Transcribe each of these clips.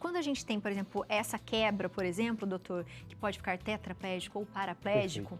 quando a gente tem, por exemplo, essa quebra, por exemplo, doutor, que pode ficar tetraplégico ou paraplégico,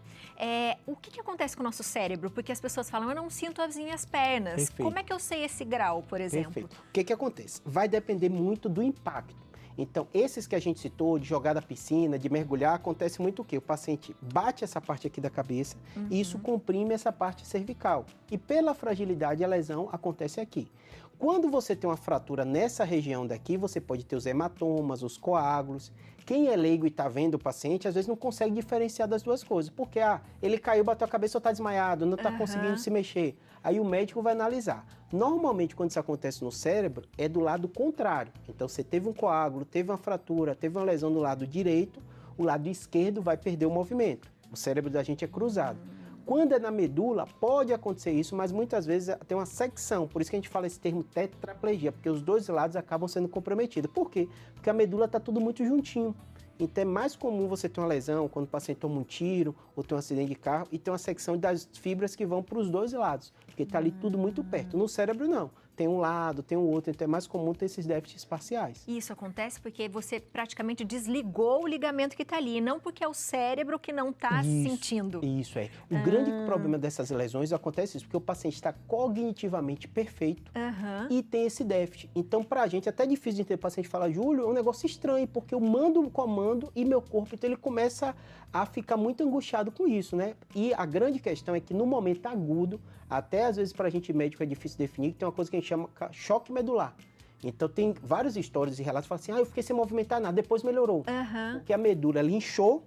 o que acontece com o nosso cérebro? Porque as pessoas falam, eu não sinto as minhas pernas. Perfeito. Como é que eu sei esse grau, por exemplo? Perfeito. O que acontece? Vai depender muito do impacto. Então, esses que a gente citou, de jogar da piscina, de mergulhar, acontece muito o quê? O paciente bate essa parte aqui da cabeça e isso comprime essa parte cervical. E pela fragilidade, a lesão acontece aqui. Quando você tem uma fratura nessa região daqui, você pode ter os hematomas, os coágulos. Quem é leigo e está vendo o paciente, às vezes não consegue diferenciar das duas coisas. Porque, ele caiu, bateu a cabeça ou está desmaiado, não está conseguindo se mexer. Aí o médico vai analisar. Normalmente, quando isso acontece no cérebro, é do lado contrário. Então, você teve um coágulo, teve uma fratura, teve uma lesão no lado direito, o lado esquerdo vai perder o movimento. O cérebro da gente é cruzado. Quando é na medula, pode acontecer isso, mas muitas vezes tem uma secção. Por isso que a gente fala esse termo tetraplegia, porque os dois lados acabam sendo comprometidos. Por quê? Porque a medula está tudo muito juntinho. Então é mais comum você ter uma lesão quando o paciente toma um tiro ou tem um acidente de carro e tem uma secção das fibras que vão para os dois lados, porque está ali tudo muito perto. No cérebro não, tem um lado, tem o outro, então é mais comum ter esses déficits parciais. Isso acontece porque você praticamente desligou o ligamento que está ali, não porque é o cérebro que não está sentindo. Isso é. O grande problema dessas lesões acontece isso, porque o paciente está cognitivamente perfeito e tem esse déficit. Então, para a gente é até difícil de entender. O paciente fala, Júlio, é um negócio estranho, porque eu mando um comando e meu corpo, então ele começa a ficar muito angustiado com isso, né? E a grande questão é que no momento agudo, até às vezes para a gente médico é difícil definir, que tem uma coisa que a gente chama choque medular. Então tem várias histórias e relatos que falam assim, eu fiquei sem movimentar nada, depois melhorou. Porque a medula ela inchou,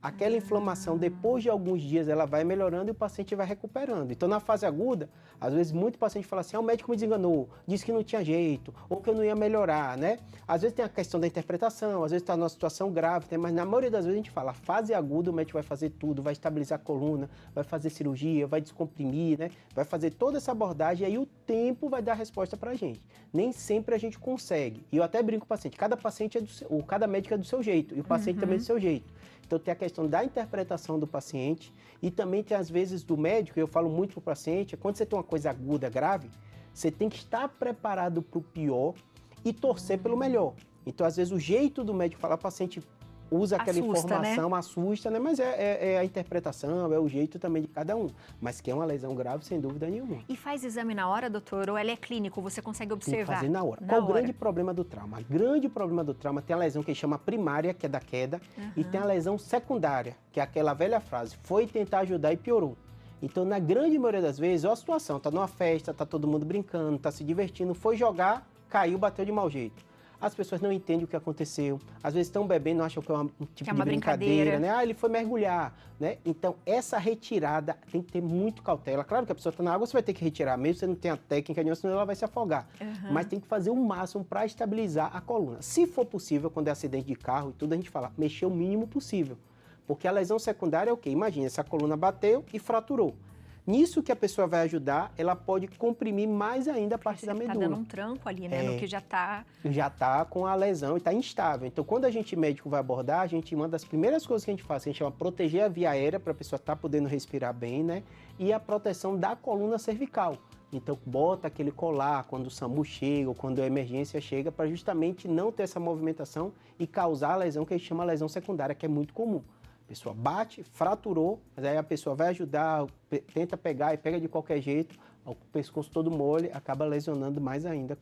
aquela inflamação, depois de alguns dias, ela vai melhorando e o paciente vai recuperando. Então, na fase aguda, às vezes, muito paciente fala assim, o médico me desenganou, disse que não tinha jeito, ou que eu não ia melhorar, né? Às vezes tem a questão da interpretação, às vezes está numa situação grave, né? Mas na maioria das vezes a gente fala, a fase aguda, o médico vai fazer tudo, vai estabilizar a coluna, vai fazer cirurgia, vai descomprimir, né? Vai fazer toda essa abordagem e aí o tempo vai dar a resposta pra gente. Nem sempre a gente consegue. E eu até brinco com o paciente, cada paciente é cada médico é do seu jeito, e o paciente também é do seu jeito. Então tem a questão da interpretação do paciente e também tem às vezes do médico, eu falo muito para o paciente, quando você tem uma coisa aguda, grave, você tem que estar preparado para o pior e torcer pelo melhor. Então às vezes o jeito do médico falar, o paciente usa aquela informação, assusta, né? Mas é a interpretação, é o jeito também de cada um. Mas que é uma lesão grave, sem dúvida nenhuma. E faz exame na hora, doutor? Ou ela é clínico? Você consegue observar? Tem que fazer na hora. Qual o grande problema do trauma? O grande problema do trauma tem a lesão que chama primária, que é da queda, e tem a lesão secundária, que é aquela velha frase, foi tentar ajudar e piorou. Então, na grande maioria das vezes, a situação, tá numa festa, tá todo mundo brincando, tá se divertindo, foi jogar, caiu, bateu de mau jeito. As pessoas não entendem o que aconteceu, às vezes estão bebendo, acham que é um tipo de brincadeira, né? Ele foi mergulhar, né? Então, essa retirada tem que ter muito cautela. Claro que a pessoa está na água, você vai ter que retirar, mesmo se você não tem a técnica nenhuma, senão ela vai se afogar. Mas tem que fazer o máximo para estabilizar a coluna. Se for possível, quando é acidente de carro e tudo, a gente fala, mexer o mínimo possível. Porque a lesão secundária é o quê? Imagina, essa coluna bateu e fraturou. Nisso que a pessoa vai ajudar, ela pode comprimir mais ainda a parte da medula. Está dando um tranco ali, né? No que já está... Já está com a lesão e está instável. Então, quando a gente médico vai abordar, a gente, uma das primeiras coisas que a gente faz, a gente chama proteger a via aérea para a pessoa estar podendo respirar bem, né? E a proteção da coluna cervical. Então, bota aquele colar quando o SAMU chega ou quando a emergência chega, para justamente não ter essa movimentação e causar a lesão que a gente chama lesão secundária, que é muito comum. A pessoa bate, fraturou, mas aí a pessoa vai ajudar, tenta pegar e pega de qualquer jeito, o pescoço todo mole, acaba lesionando mais ainda.